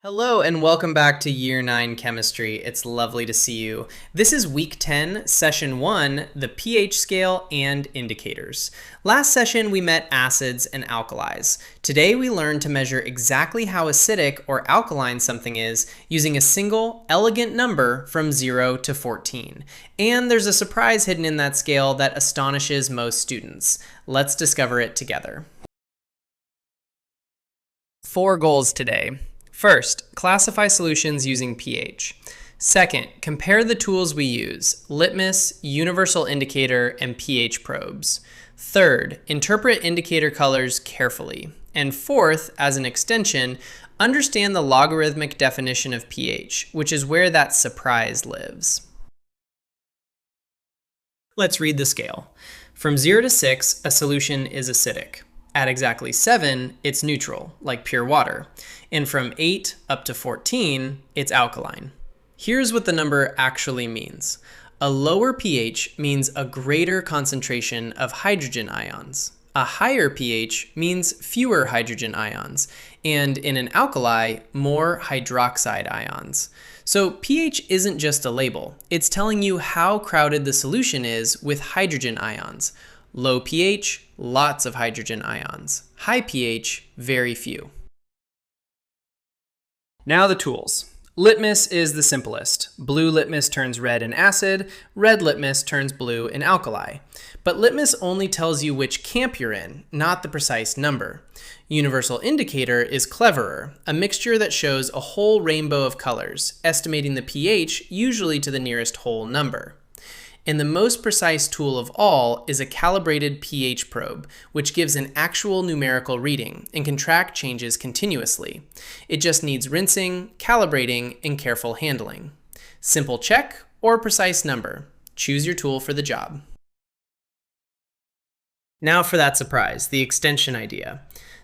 Hello and welcome back to Year 9 Chemistry. It's lovely to see you. This is Week 10, Session 1, the pH scale and indicators. Last session we met acids and alkalis. Today we learned to measure exactly how acidic or alkaline something is using a single, elegant number from 0 to 14. And there's a surprise hidden in that scale that astonishes most students. Let's discover it together. 4 goals today. First, classify solutions using pH. Second, compare the tools we use, litmus, universal indicator, and pH probes. Third, interpret indicator colors carefully. And fourth, as an extension, understand the logarithmic definition of pH, which is where that surprise lives. Let's read the scale. From 0 to 6, a solution is acidic. At exactly 7, it's neutral, like pure water. And from 8 up to 14, it's alkaline. Here's what the number actually means. A lower pH means a greater concentration of hydrogen ions. A higher pH means fewer hydrogen ions. And in an alkali, more hydroxide ions. So pH isn't just a label. It's telling you how crowded the solution is with hydrogen ions. Low pH, lots of hydrogen ions. High pH, very few. Now the tools. Litmus is the simplest. Blue litmus turns red in acid, red litmus turns blue in alkali. But litmus only tells you which camp you're in, not the precise number. Universal indicator is cleverer, a mixture that shows a whole rainbow of colors, estimating the pH usually to the nearest whole number. And the most precise tool of all is a calibrated pH probe, which gives an actual numerical reading and can track changes continuously. It just needs rinsing, calibrating, and careful handling. Simple check or precise number. Choose your tool for the job. Now for that surprise, the extension idea.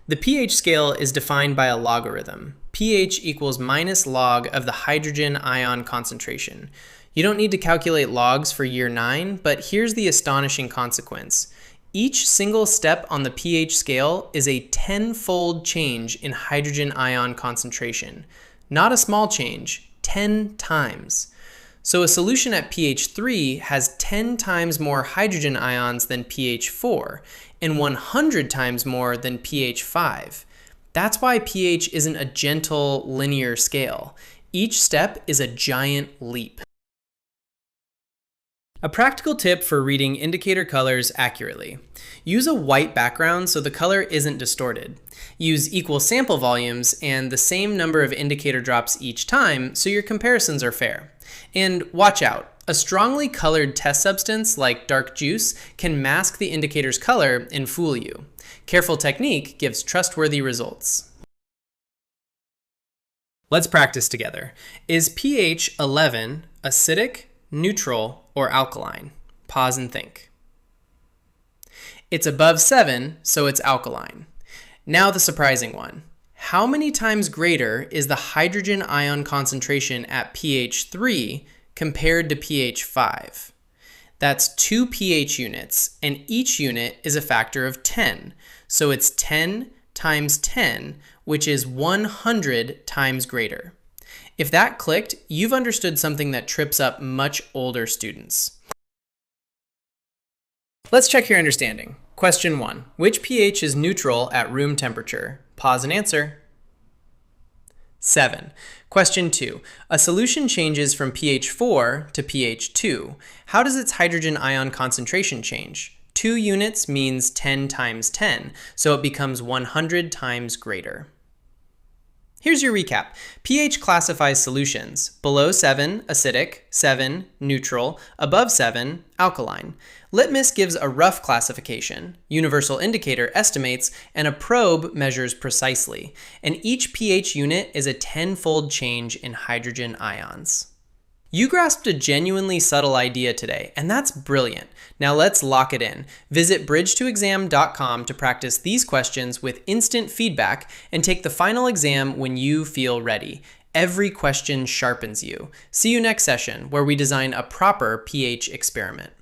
The pH scale is defined by a logarithm. pH equals minus log of the hydrogen ion concentration. You don't need to calculate logs for year 9, but here's the astonishing consequence. Each single step on the pH scale is a 10-fold change in hydrogen ion concentration. Not a small change, 10 times. So a solution at pH 3 has 10 times more hydrogen ions than pH 4 and 100 times more than pH 5. That's why pH isn't a gentle, linear scale. Each step is a giant leap. A practical tip for reading indicator colors accurately. Use a white background so the color isn't distorted. Use equal sample volumes and the same number of indicator drops each time so your comparisons are fair. And watch out, a strongly colored test substance like dark juice can mask the indicator's color and fool you. Careful technique gives trustworthy results. Let's practice together. Is pH 11 acidic, neutral, or alkaline? Pause and think. It's above 7, so it's alkaline. Now the surprising one. How many times greater is the hydrogen ion concentration at pH 3 compared to pH 5? That's 2 pH units, and each unit is a factor of 10. So it's 10 times 10, which is 100 times greater. If that clicked, you've understood something that trips up much older students. Let's check your understanding. Question 1. Which pH is neutral at room temperature? Pause and answer. 7. Question 2. A solution changes from pH 4 to pH 2. How does its hydrogen ion concentration change? 2 units means 10 times 10, so it becomes 100 times greater. Here's your recap. pH classifies solutions. Below 7, acidic, 7, neutral, above 7, alkaline. Litmus gives a rough classification. Universal indicator estimates, and a probe measures precisely. And each pH unit is a 10-fold change in hydrogen ions. You grasped a genuinely subtle idea today, and that's brilliant. Now let's lock it in. Visit bridge2exam.com to practice these questions with instant feedback and take the final exam when you feel ready. Every question sharpens you. See you next session, where we design a proper pH experiment.